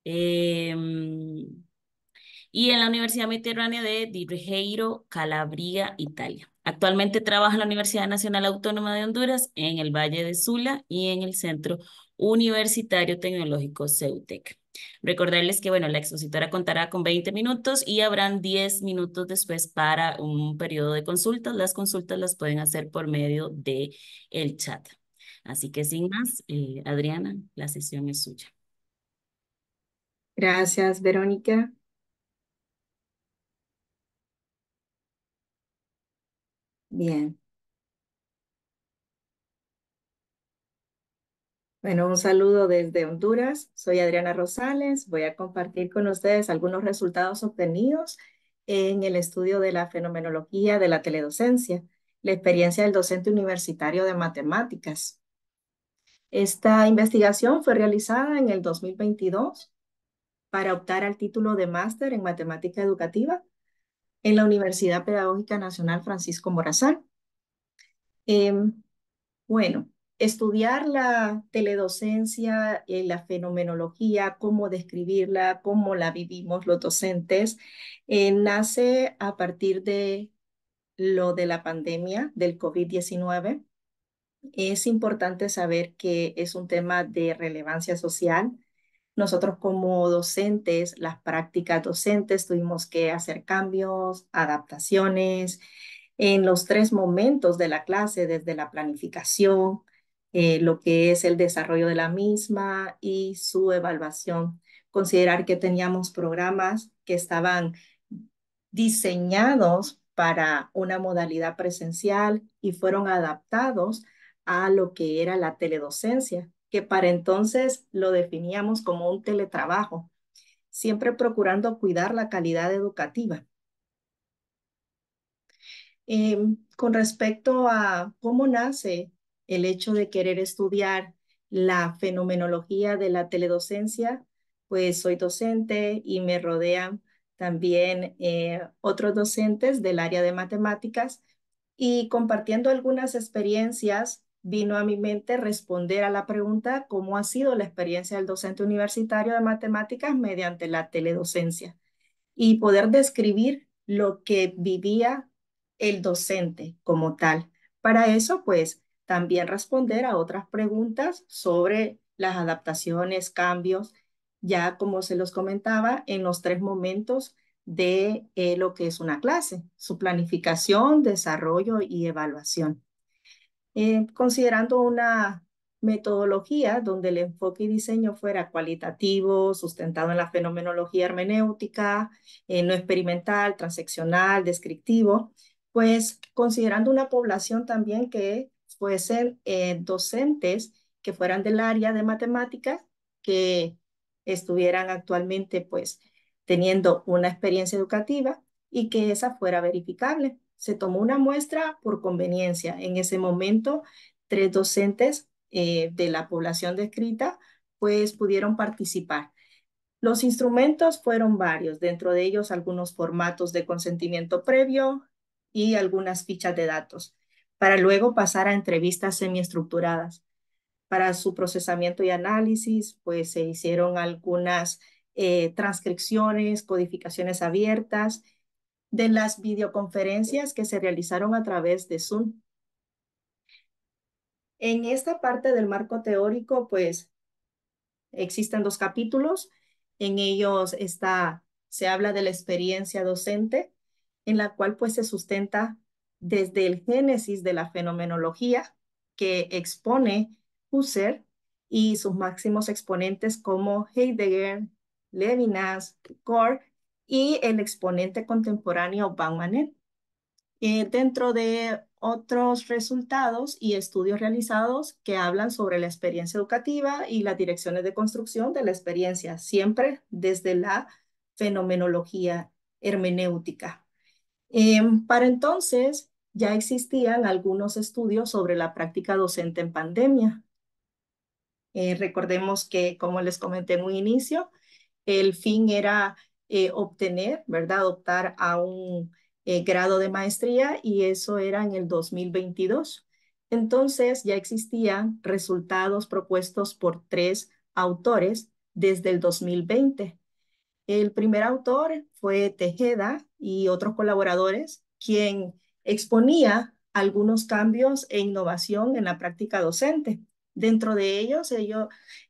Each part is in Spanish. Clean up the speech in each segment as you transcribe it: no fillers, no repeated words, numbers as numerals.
Em, y en la Universidad Mediterránea de Di Ribeiro, Calabria, Italia. Actualmente trabaja en la Universidad Nacional Autónoma de Honduras, en el Valle de Sula y en el Centro Universitario Tecnológico CEUTEC. Recordarles que, bueno, la expositora contará con 20 minutos y habrán 10 minutos después para un periodo de consultas. Las consultas las pueden hacer por medio de el chat. Así que sin más, Adriana, la sesión es suya. Gracias, Verónica. Bien. Bueno, un saludo desde Honduras. Soy Adriana Rosales. Voy a compartir con ustedes algunos resultados obtenidos en el estudio de la fenomenología de la teledocencia, la experiencia del docente universitario de matemáticas. Esta investigación fue realizada en el 2022 para optar al título de máster en matemática educativa en la Universidad Pedagógica Nacional Francisco Morazán. Em, Bueno, estudiar la teledocencia, la fenomenología, cómo describirla, cómo la vivimos los docentes, nace a partir de lo de la pandemia del COVID-19. Es importante saber que es un tema de relevancia social. Nosotros como docentes, las prácticas docentes, tuvimos que hacer cambios, adaptaciones en los tres momentos de la clase, desde la planificación, lo que es el desarrollo de la misma y su evaluación. Considerar que teníamos programas que estaban diseñados para una modalidad presencial y fueron adaptados a lo que era la teledocencia, que para entonces lo definíamos como un teletrabajo, siempre procurando cuidar la calidad educativa. Con respecto a cómo nace el hecho de querer estudiar la fenomenología de la teledocencia, pues soy docente y me rodean también otros docentes del área de matemáticas y compartiendo algunas experiencias vino a mi mente responder a la pregunta cómo ha sido la experiencia del docente universitario de matemáticas mediante la teledocencia y poder describir lo que vivía el docente como tal. Para eso, pues, también responder a otras preguntas sobre las adaptaciones, cambios, ya como se los comentaba, en los tres momentos de lo que es una clase, su planificación, desarrollo y evaluación. Considerando una metodología donde el enfoque y diseño fuera cualitativo, sustentado en la fenomenología hermenéutica, no experimental, transaccional, descriptivo, pues considerando una población también que fuesen docentes que fueran del área de matemáticas, que estuvieran actualmente pues teniendo una experiencia educativa y que esa fuera verificable. Se tomó una muestra por conveniencia. En ese momento, tres docentes de la población descrita pues pudieron participar. Los instrumentos fueron varios, dentro de ellos algunos formatos de consentimiento previo y algunas fichas de datos, para luego pasar a entrevistas semiestructuradas. Para su procesamiento y análisis, pues se hicieron algunas transcripciones, codificaciones abiertas de las videoconferencias que se realizaron a través de Zoom. En esta parte del marco teórico, pues existen dos capítulos. En ellos se habla de la experiencia docente, en la cual pues se sustenta desde el génesis de la fenomenología que expone Husserl y sus máximos exponentes como Heidegger, Levinas, Foucault y el exponente contemporáneo Van Manet. Dentro de otros resultados y estudios realizados que hablan sobre la experiencia educativa y las direcciones de construcción de la experiencia, siempre desde la fenomenología hermenéutica. Para entonces ya existían algunos estudios sobre la práctica docente en pandemia. Recordemos que, como les comenté en un inicio, el fin era obtener, ¿verdad? Optar a un grado de maestría y eso era en el 2022. Entonces ya existían resultados propuestos por tres autores desde el 2020. El primer autor fue Tejeda y otros colaboradores, quien exponía algunos cambios e innovación en la práctica docente. Dentro de ellos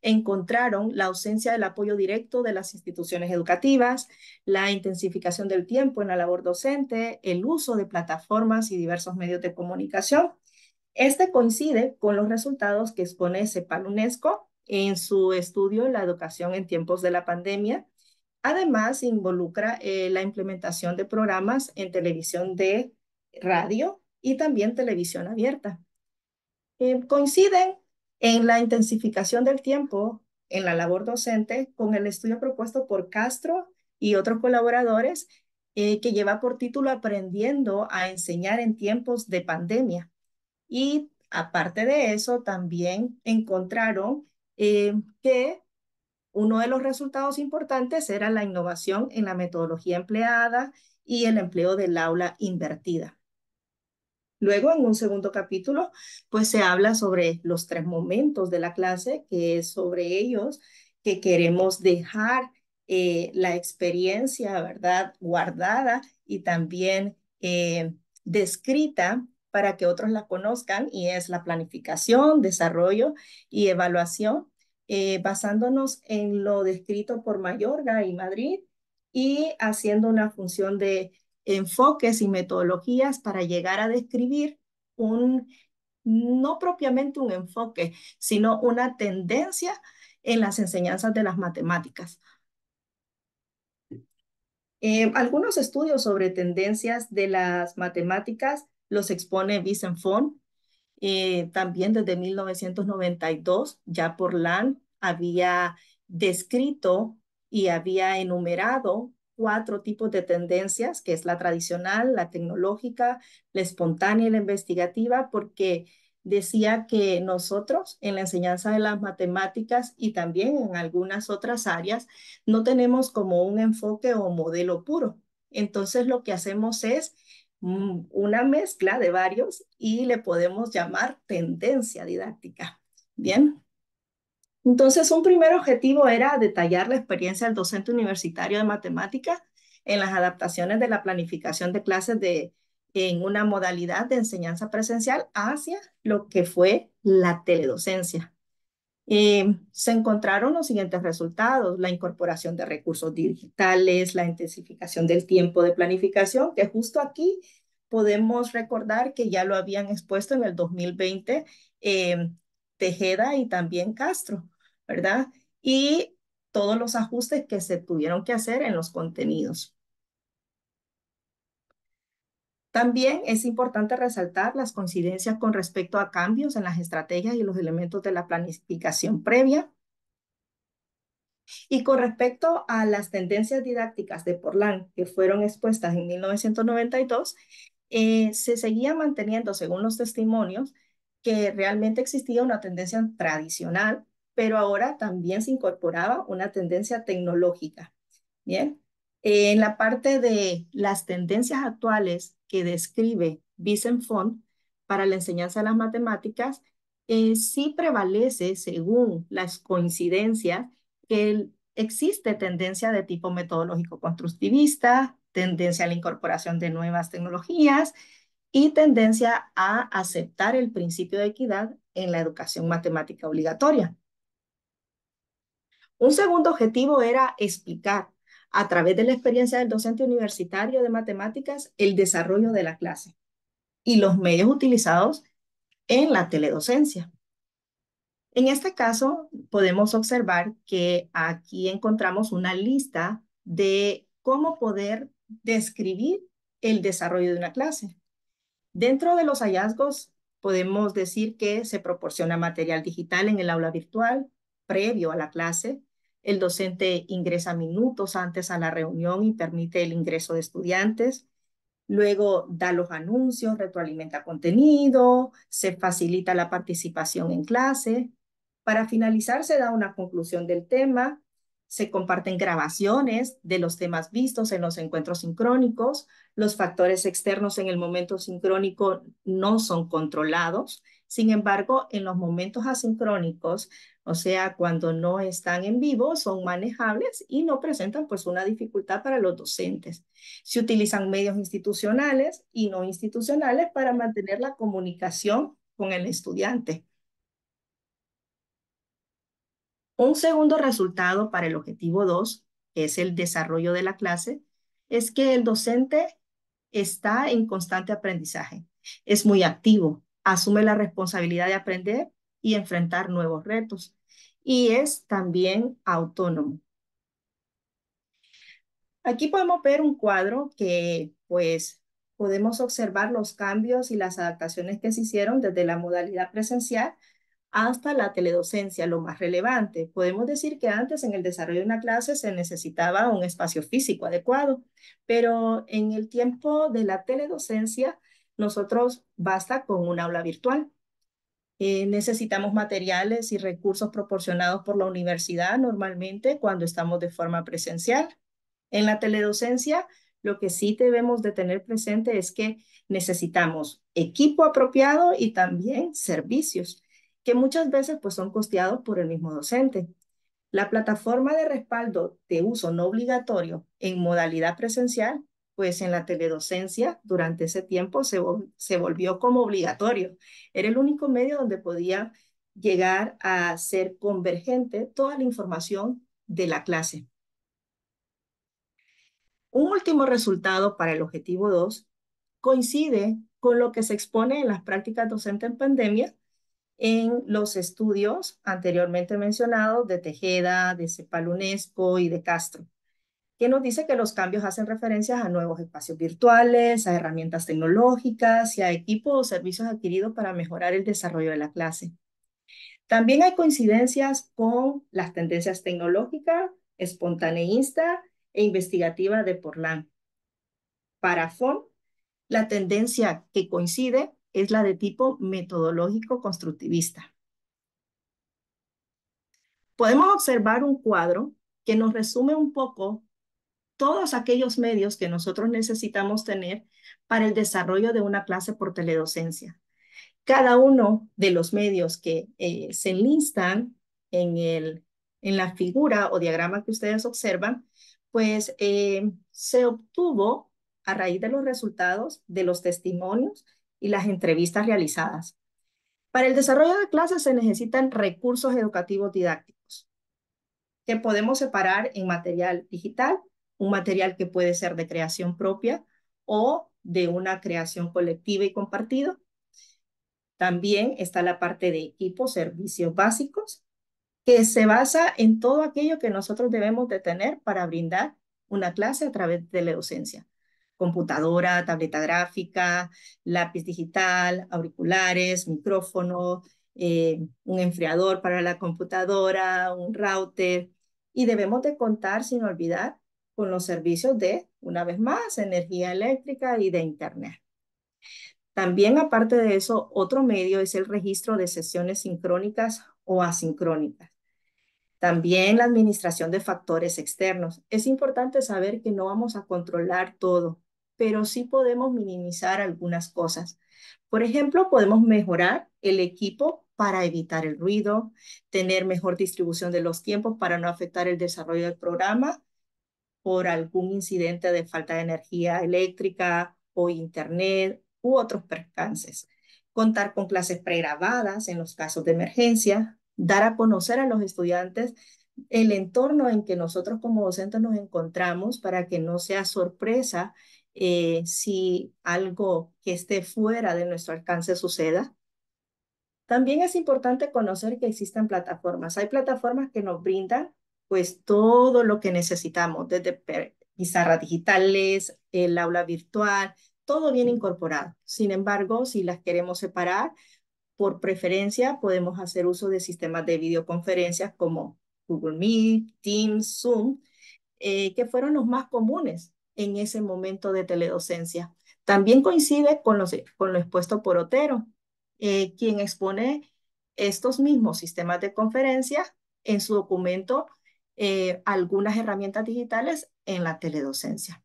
encontraron la ausencia del apoyo directo de las instituciones educativas, la intensificación del tiempo en la labor docente, el uso de plataformas y diversos medios de comunicación. Este coincide con los resultados que expone CEPAL UNESCO en su estudio La educación en tiempos de la pandemia. Además, involucra la implementación de programas en televisión de radio y también televisión abierta. Coinciden en la intensificación del tiempo en la labor docente con el estudio propuesto por Castro y otros colaboradores que lleva por título Aprendiendo a enseñar en tiempos de pandemia. Y aparte de eso, también encontraron que uno de los resultados importantes era la innovación en la metodología empleada y el empleo del aula invertida. Luego, en un segundo capítulo, pues se habla sobre los tres momentos de la clase, que es sobre ellos que queremos dejar la experiencia, ¿verdad?, guardada y también descrita para que otros la conozcan, y es la planificación, desarrollo y evaluación, basándonos en lo descrito por Mayorga y Madrid y haciendo una función de enfoques y metodologías para llegar a describir un, no propiamente un enfoque, sino una tendencia en las enseñanzas de las matemáticas. Algunos estudios sobre tendencias de las matemáticas los expone Vincent Font. También desde 1992, ya Portland había descrito y había enumerado cuatro tipos de tendencias, que es la tradicional, la tecnológica, la espontánea y la investigativa, porque decía que nosotros en la enseñanza de las matemáticas y también en algunas otras áreas no tenemos como un enfoque o modelo puro. Entonces lo que hacemos es una mezcla de varios y le podemos llamar tendencia didáctica. Bien. Entonces, un primer objetivo era detallar la experiencia del docente universitario de matemáticas en las adaptaciones de la planificación de clases en una modalidad de enseñanza presencial hacia lo que fue la teledocencia. Se encontraron los siguientes resultados: la incorporación de recursos digitales, la intensificación del tiempo de planificación, que justo aquí podemos recordar que ya lo habían expuesto en el 2020 Tejeda y también Castro, ¿verdad? Y todos los ajustes que se tuvieron que hacer en los contenidos. También es importante resaltar las coincidencias con respecto a cambios en las estrategias y los elementos de la planificación previa. Y con respecto a las tendencias didácticas de Portland, que fueron expuestas en 1992, se seguía manteniendo, según los testimonios, que realmente existía una tendencia tradicional, pero ahora también se incorporaba una tendencia tecnológica. Bien, en la parte de las tendencias actuales que describe Vincent Font para la enseñanza de las matemáticas, sí prevalece, según las coincidencias, que existe tendencia de tipo metodológico constructivista, tendencia a la incorporación de nuevas tecnologías y tendencia a aceptar el principio de equidad en la educación matemática obligatoria. Un segundo objetivo era explicar a través de la experiencia del docente universitario de matemáticas el desarrollo de la clase y los medios utilizados en la teledocencia. En este caso, podemos observar que aquí encontramos una lista de cómo poder describir el desarrollo de una clase. Dentro de los hallazgos, podemos decir que se proporciona material digital en el aula virtual previo a la clase. El docente ingresa minutos antes a la reunión y permite el ingreso de estudiantes. Luego da los anuncios, retroalimenta contenido, se facilita la participación en clase. Para finalizar, se da una conclusión del tema, se comparten grabaciones de los temas vistos en los encuentros sincrónicos. Los factores externos en el momento sincrónico no son controlados, Sin embargo, en los momentos asincrónicos, o sea, cuando no están en vivo, son manejables y no presentan pues una dificultad para los docentes. Se utilizan medios institucionales y no institucionales para mantener la comunicación con el estudiante. Un segundo resultado para el objetivo 2, que es el desarrollo de la clase, es que el docente está en constante aprendizaje. Es muy activo, asume la responsabilidad de aprender y enfrentar nuevos retos. Y es también autónomo. Aquí podemos ver un cuadro que pues podemos observar los cambios y las adaptaciones que se hicieron desde la modalidad presencial hasta la teledocencia, lo más relevante. Podemos decir que antes en el desarrollo de una clase se necesitaba un espacio físico adecuado, pero en el tiempo de la teledocencia nosotros basta con un aula virtual. Necesitamos materiales y recursos proporcionados por la universidad normalmente cuando estamos de forma presencial. En la teledocencia, lo que sí debemos de tener presente es que necesitamos equipo apropiado y también servicios, que muchas veces pues son costeados por el mismo docente. La plataforma de respaldo de uso no obligatorio en modalidad presencial, pues en la teledocencia durante ese tiempo se volvió como obligatorio. Era el único medio donde podía llegar a ser convergente toda la información de la clase. Un último resultado para el objetivo 2 coincide con lo que se expone en las prácticas docentes en pandemia en los estudios anteriormente mencionados de Tejeda, de Cepal UNESCO y de Castro, que nos dice que los cambios hacen referencias a nuevos espacios virtuales, a herramientas tecnológicas y a equipos o servicios adquiridos para mejorar el desarrollo de la clase. También hay coincidencias con las tendencias tecnológicas, espontaneísta e investigativa de Portland. Para FON, la tendencia que coincide es la de tipo metodológico constructivista. Podemos observar un cuadro que nos resume un poco todos aquellos medios que nosotros necesitamos tener para el desarrollo de una clase por teledocencia. Cada uno de los medios que se enlistan en la figura o diagrama que ustedes observan, pues se obtuvo a raíz de los resultados de los testimonios y las entrevistas realizadas. Para el desarrollo de clases se necesitan recursos educativos didácticos que podemos separar en material digital, un material que puede ser de creación propia o de una creación colectiva y compartida. También está la parte de equipos, servicios básicos, que se basa en todo aquello que nosotros debemos de tener para brindar una clase a través de la docencia. Computadora, tableta gráfica, lápiz digital, auriculares, micrófono, un enfriador para la computadora, un router. Y debemos de contar, sin olvidar, con los servicios de, una vez más, energía eléctrica y de internet. También, aparte de eso, otro medio es el registro de sesiones sincrónicas o asincrónicas. También la administración de factores externos. Es importante saber que no vamos a controlar todo, pero sí podemos minimizar algunas cosas. Por ejemplo, podemos mejorar el equipo para evitar el ruido, tener mejor distribución de los tiempos para no afectar el desarrollo del programa por algún incidente de falta de energía eléctrica o internet u otros percances. Contar con clases pregrabadas en los casos de emergencia, dar a conocer a los estudiantes el entorno en que nosotros como docentes nos encontramos para que no sea sorpresa si algo que esté fuera de nuestro alcance suceda. También es importante conocer que existen plataformas. Hay plataformas que nos brindan pues todo lo que necesitamos, desde pizarras digitales, el aula virtual, todo bien incorporado. Sin embargo, si las queremos separar, por preferencia podemos hacer uso de sistemas de videoconferencias como Google Meet, Teams, Zoom, que fueron los más comunes en ese momento de teledocencia. También coincide con lo expuesto por Otero, quien expone estos mismos sistemas de conferencia en su documento, algunas herramientas digitales en la teledocencia.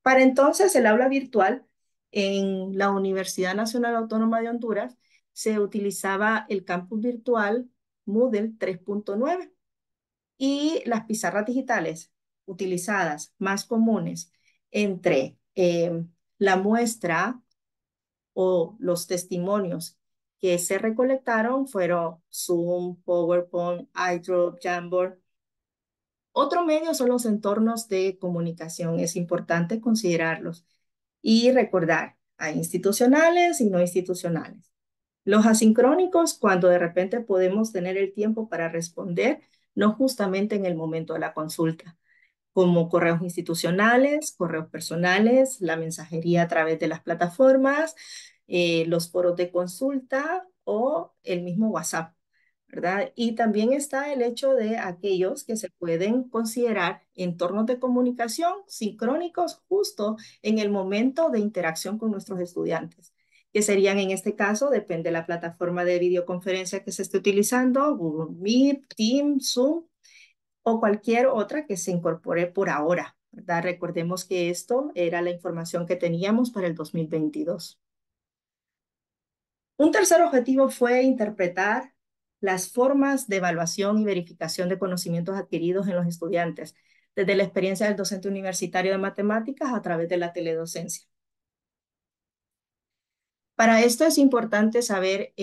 Para entonces, el aula virtual en la Universidad Nacional Autónoma de Honduras se utilizaba el campus virtual Moodle 3.9 y las pizarras digitales utilizadas más comunes entre la muestra o los testimonios que se recolectaron fueron Zoom, PowerPoint, iDrop, Jamboard. Otro medio son los entornos de comunicación. Es importante considerarlos y recordar, hay institucionales y no institucionales. Los asincrónicos, cuando de repente podemos tener el tiempo para responder, no justamente en el momento de la consulta, como correos institucionales, correos personales, la mensajería a través de las plataformas, los foros de consulta o el mismo WhatsApp, ¿verdad? Y también está el hecho de aquellos que se pueden considerar entornos de comunicación sincrónicos justo en el momento de interacción con nuestros estudiantes, que serían en este caso, depende de la plataforma de videoconferencia que se esté utilizando, Google Meet, Teams, Zoom, o cualquier otra que se incorpore por ahora, ¿verdad? Recordemos que esto era la información que teníamos para el 2022. Un tercer objetivo fue interpretar las formas de evaluación y verificación de conocimientos adquiridos en los estudiantes, desde la experiencia del docente universitario de matemáticas a través de la teledocencia. Para esto es importante saber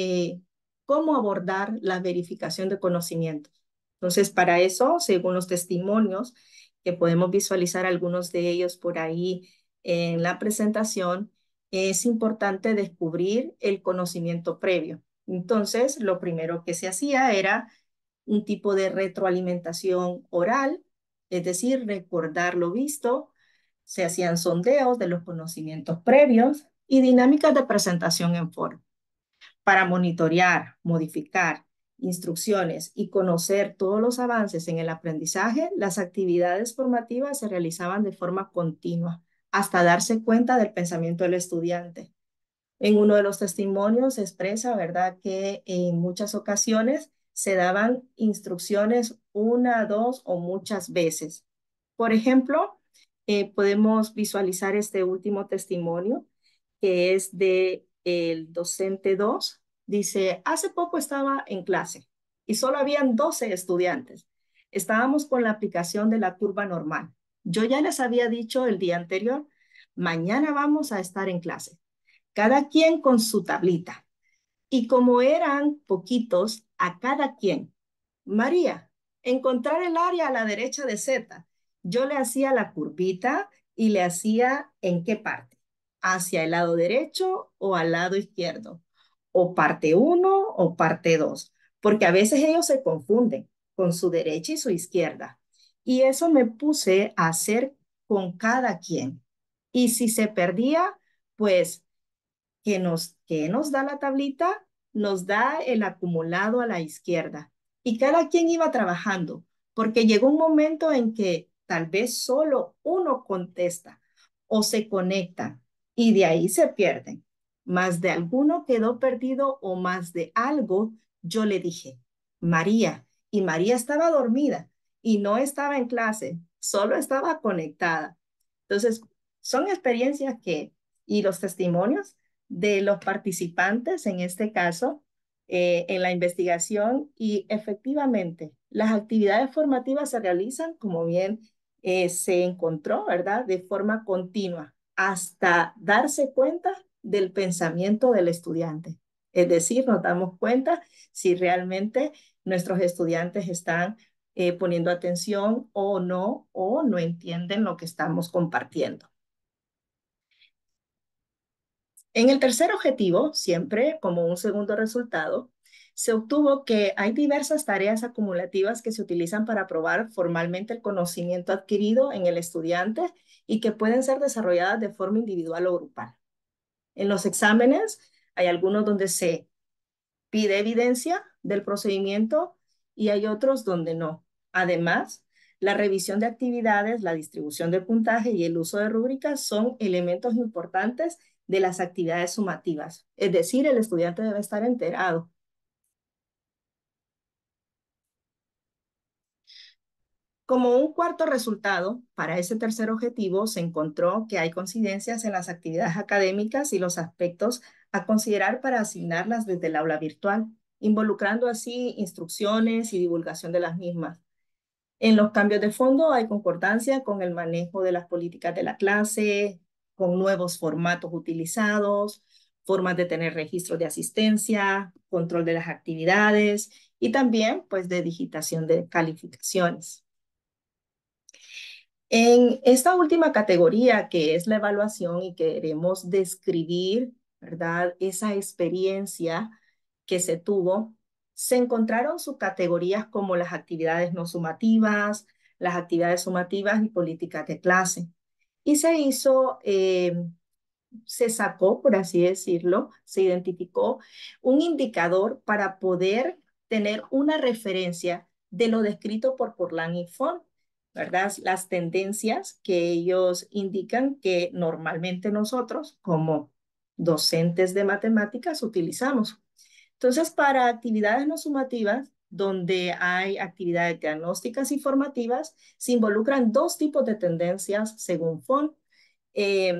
cómo abordar la verificación de conocimientos. Entonces, para eso, según los testimonios, que podemos visualizar algunos de ellos por ahí en la presentación, es importante descubrir el conocimiento previo. Entonces, lo primero que se hacía era un tipo de retroalimentación oral, es decir, recordar lo visto, se hacían sondeos de los conocimientos previos y dinámicas de presentación en foro. Para monitorear, modificar instrucciones y conocer todos los avances en el aprendizaje, las actividades formativas se realizaban de forma continua hasta darse cuenta del pensamiento del estudiante. En uno de los testimonios se expresa, ¿verdad?, que en muchas ocasiones se daban instrucciones una, dos o muchas veces. Por ejemplo, podemos visualizar este último testimonio, que es de el docente 2. Dice, hace poco estaba en clase y solo habían 12 estudiantes. Estábamos con la aplicación de la curva normal. Yo ya les había dicho el día anterior, mañana vamos a estar en clase, cada quien con su tablita. Y como eran poquitos, a cada quien, María, encontrar el área a la derecha de Z. Yo le hacía la curvita y le hacía en qué parte, hacia el lado derecho o al lado izquierdo, o parte uno o parte 2, porque a veces ellos se confunden con su derecha y su izquierda. Y eso me puse a hacer con cada quien. Y si se perdía, pues que nos da la tablita, nos da el acumulado a la izquierda. Y cada quien iba trabajando, porque llegó un momento en que tal vez solo uno contesta o se conecta y de ahí se pierden. Más de alguno quedó perdido o más de algo, yo le dije, María, y María estaba dormida y no estaba en clase, solo estaba conectada. Entonces, son experiencias que, y los testimonios de los participantes, en este caso, en la investigación y efectivamente las actividades formativas se realizan, como bien se encontró, ¿verdad? De forma continua hasta darse cuenta del pensamiento del estudiante. Es decir, nos damos cuenta si realmente nuestros estudiantes están poniendo atención o no entienden lo que estamos compartiendo. En el tercer objetivo, siempre como un segundo resultado, se obtuvo que hay diversas tareas acumulativas que se utilizan para probar formalmente el conocimiento adquirido en el estudiante y que pueden ser desarrolladas de forma individual o grupal. En los exámenes hay algunos donde se pide evidencia del procedimiento y hay otros donde no. Además, la revisión de actividades, la distribución de puntaje y el uso de rúbricas son elementos importantes de las actividades sumativas. Es decir, el estudiante debe estar enterado. Como un cuarto resultado, para ese tercer objetivo se encontró que hay coincidencias en las actividades académicas y los aspectos a considerar para asignarlas desde el aula virtual, involucrando así instrucciones y divulgación de las mismas. En los cambios de fondo hay concordancia con el manejo de las políticas de la clase, con nuevos formatos utilizados, formas de tener registros de asistencia, control de las actividades y también pues de digitación de calificaciones. En esta última categoría, que es la evaluación y queremos describir, ¿verdad? Esa experiencia que se tuvo, se encontraron subcategorías como las actividades no sumativas, las actividades sumativas y políticas de clase. Y se sacó, por así decirlo, se identificó un indicador para poder tener una referencia de lo descrito por Portland y Font, ¿verdad? Las tendencias que ellos indican que normalmente nosotros, como docentes de matemáticas, utilizamos. Entonces, para actividades no sumativas, donde hay actividades diagnósticas y formativas, se involucran dos tipos de tendencias según Font,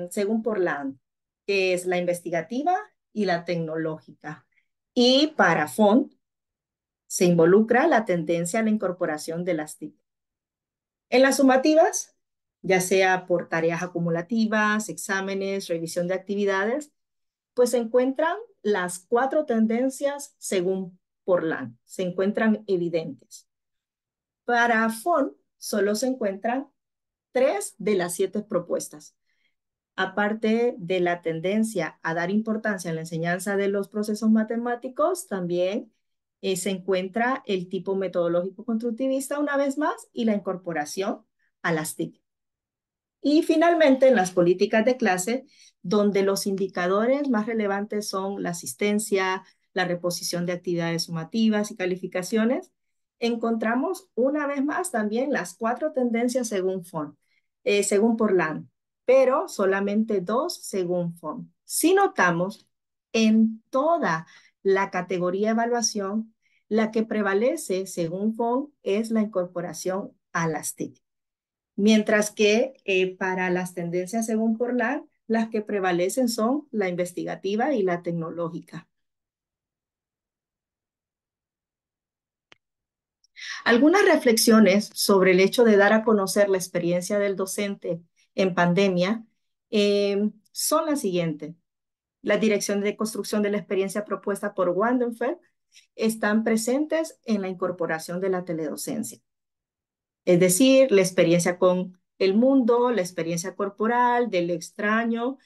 según Portland, que es la investigativa y la tecnológica. Y para Font se involucra la tendencia a la incorporación de las TIC. En las sumativas, ya sea por tareas acumulativas, exámenes, revisión de actividades, pues se encuentran las cuatro tendencias según Portland, se encuentran evidentes. Para Font solo se encuentran tres de las siete propuestas. Aparte de la tendencia a dar importancia a la enseñanza de los procesos matemáticos, también se encuentra el tipo metodológico constructivista una vez más y la incorporación a las TIC. Y finalmente, en las políticas de clase, donde los indicadores más relevantes son la asistencia, la reposición de actividades sumativas y calificaciones, encontramos una vez más también las cuatro tendencias según Portland, pero solamente dos según Font. Si notamos, en toda la categoría evaluación, la que prevalece según Font es la incorporación a las TIC. Mientras que para las tendencias según Portland, las que prevalecen son la investigativa y la tecnológica. Algunas reflexiones sobre el hecho de dar a conocer la experiencia del docente en pandemia son las siguientes. La dirección de construcción de la experiencia propuesta por Wandenfeld están presentes en la incorporación de la teledocencia. Es decir, la experiencia con el mundo, la experiencia corporal, del extraño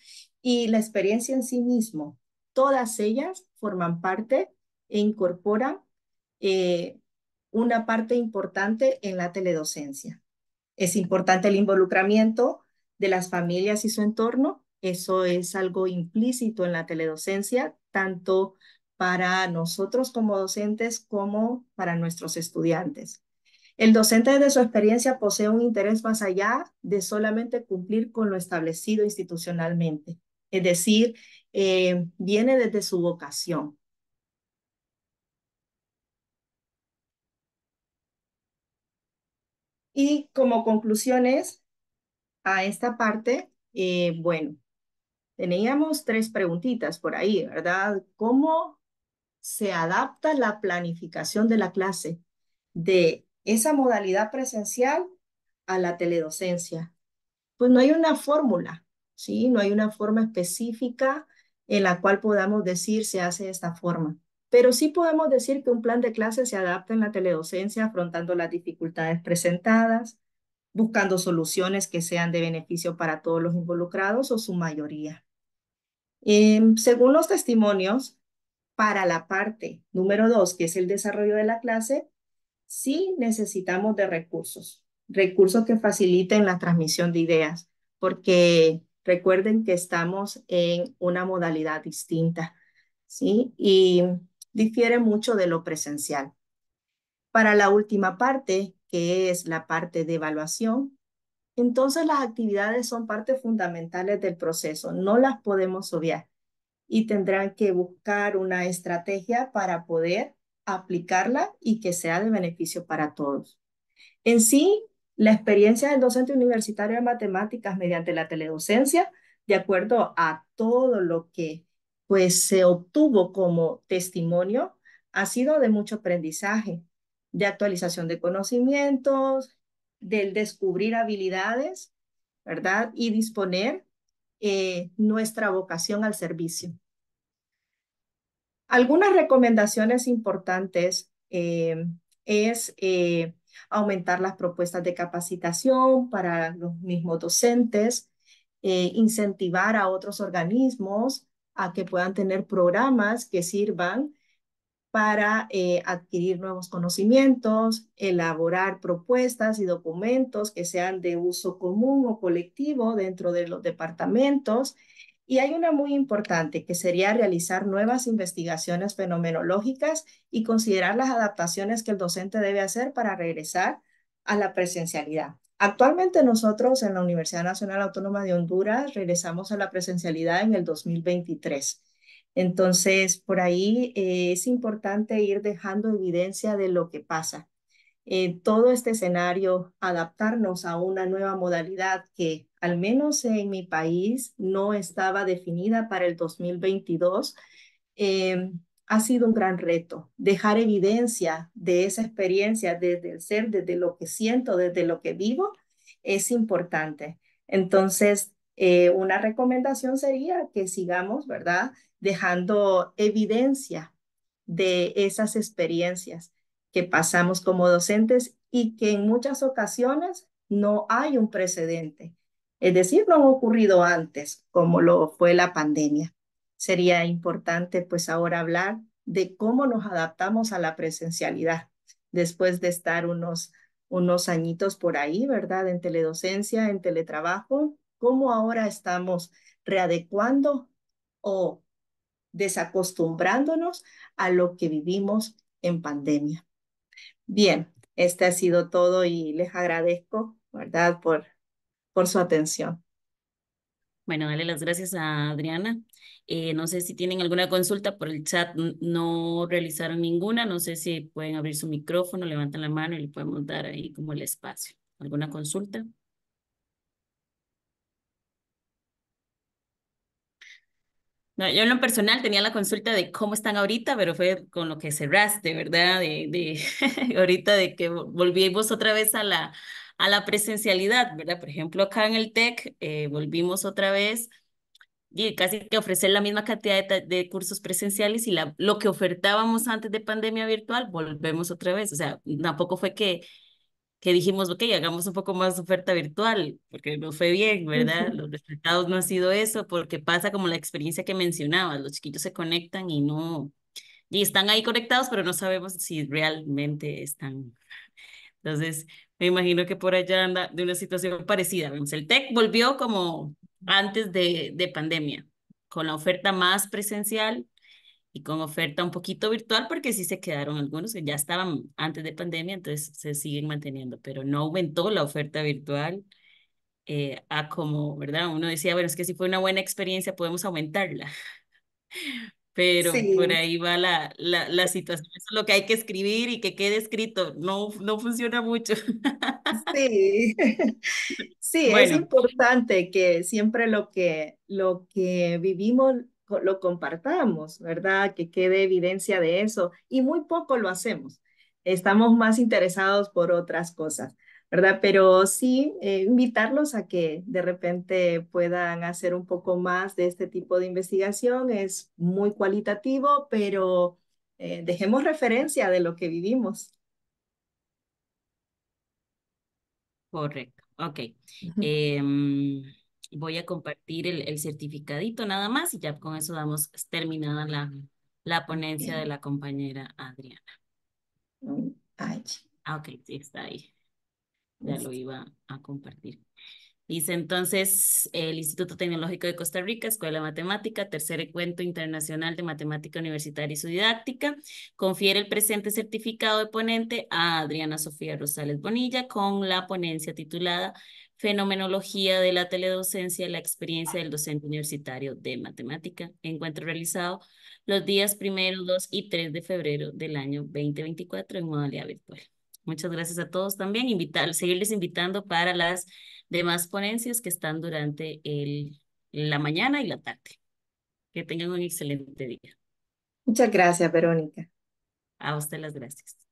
y la experiencia en sí mismo. Todas ellas forman parte e incorporan eh, una parte importante en la teledocencia. Es importante el involucramiento de las familias y su entorno. Eso es algo implícito en la teledocencia, tanto para nosotros como docentes como para nuestros estudiantes. El docente desde su experiencia posee un interés más allá de solamente cumplir con lo establecido institucionalmente. Es decir, viene desde su vocación. Y como conclusiones a esta parte, bueno, teníamos tres preguntitas por ahí, ¿verdad? ¿Cómo se adapta la planificación de la clase de esa modalidad presencial a la teledocencia? Pues no hay una fórmula, ¿sí? No hay una forma específica en la cual podamos decir se hace de esta forma. Pero sí podemos decir que un plan de clase se adapta en la teledocencia afrontando las dificultades presentadas, buscando soluciones que sean de beneficio para todos los involucrados o su mayoría. Según los testimonios, para la parte número 2, que es el desarrollo de la clase, sí necesitamos de recursos, recursos que faciliten la transmisión de ideas, porque recuerden que estamos en una modalidad distinta, ¿sí? Y difiere mucho de lo presencial. Para la última parte, que es la parte de evaluación, entonces las actividades son partes fundamentales del proceso, no las podemos obviar y tendrán que buscar una estrategia para poder aplicarla y que sea de beneficio para todos. En sí, La experiencia del docente universitario de matemáticas mediante la teledocencia, de acuerdo a todo lo que pues se obtuvo como testimonio, ha sido de mucho aprendizaje, de actualización de conocimientos, del descubrir habilidades, ¿verdad? Y disponer nuestra vocación al servicio. Algunas recomendaciones importantes es aumentar las propuestas de capacitación para los mismos docentes, incentivar a otros organismos a que puedan tener programas que sirvan para adquirir nuevos conocimientos, elaborar propuestas y documentos que sean de uso común o colectivo dentro de los departamentos. Y hay una muy importante que sería realizar nuevas investigaciones fenomenológicas y considerar las adaptaciones que el docente debe hacer para regresar a la presencialidad. Actualmente nosotros en la Universidad Nacional Autónoma de Honduras regresamos a la presencialidad en el 2023. Entonces, por ahí es importante ir dejando evidencia de lo que pasa. Todo este escenario, adaptarnos a una nueva modalidad que al menos en mi país no estaba definida para el 2022, eh, ha sido un gran reto. Dejar evidencia de esa experiencia desde el ser, desde lo que siento, desde lo que vivo, es importante. Entonces, una recomendación sería que sigamos, ¿verdad? Dejando evidencia de esas experiencias que pasamos como docentes y que en muchas ocasiones no hay un precedente. Es decir, no han ocurrido antes, como lo fue la pandemia. Sería importante pues ahora hablar de cómo nos adaptamos a la presencialidad después de estar unos añitos por ahí, ¿verdad? En teledocencia, en teletrabajo, cómo ahora estamos readecuando o desacostumbrándonos a lo que vivimos en pandemia. Bien, este ha sido todo y les agradezco, ¿verdad? Por su atención. Bueno, dale las gracias a Adriana. No sé si tienen alguna consulta por el chat, no realizaron ninguna. No sé si pueden abrir su micrófono, levantan la mano y le podemos dar ahí como el espacio. ¿Alguna consulta? No, yo en lo personal tenía la consulta de cómo están ahorita, pero fue con lo que cerraste, ¿verdad? Ahorita de que volvimos otra vez a la presencialidad, ¿verdad? Por ejemplo, acá en el TEC volvimos otra vez y casi que ofrecer la misma cantidad de cursos presenciales y lo que ofertábamos antes de pandemia virtual, volvemos otra vez. O sea, tampoco fue que dijimos, ok, hagamos un poco más oferta virtual, porque nos fue bien, ¿verdad? Ujú. Los resultados no han sido eso, porque pasa como la experiencia que mencionabas, los chiquitos se conectan y no, y están ahí conectados, pero no sabemos si realmente están. Entonces, me imagino que por allá anda de una situación parecida. Vemos, el TEC volvió como antes de pandemia, con la oferta más presencial y con oferta un poquito virtual, porque sí se quedaron algunos que ya estaban antes de pandemia, entonces se siguen manteniendo, pero no aumentó la oferta virtual a como, ¿verdad? Uno decía, bueno, es que si fue una buena experiencia, podemos aumentarla, pero por Sí, ahí va la situación. Eso es lo que hay que escribir y que quede escrito. No, no funciona mucho. sí. Sí, es Bueno, importante que siempre lo que vivimos lo compartamos, ¿verdad? Que quede evidencia de eso. Y muy poco lo hacemos. Estamos más interesados por otras cosas, ¿verdad? Pero sí, invitarlos a que de repente puedan hacer un poco más de este tipo de investigación. Es muy cualitativo, pero dejemos referencia de lo que vivimos. correcto. Ok. Ujú. Em, Voy a compartir el certificadito nada más y ya con eso damos terminada la ponencia de Ok. la compañera Adriana. Ay, Ah, ok, sí, está ahí. Ya lo listo. iba a compartir. Dice entonces el Instituto Tecnológico de Costa Rica, Escuela de Matemática, tercer encuentro internacional de matemática universitaria y su didáctica, confiere el presente certificado de ponente a Adriana Sofía Rosales Bonilla con la ponencia titulada Fenomenología de la teledocencia, la experiencia del docente universitario de matemática. Encuentro realizado los días 1, 2 y 3 de febrero del año 2024 en modalidad virtual. Muchas gracias a todos también. Seguirles invitando para las demás ponencias que están durante la mañana y la tarde. Que tengan un excelente día. Muchas gracias, Verónica. A usted las gracias.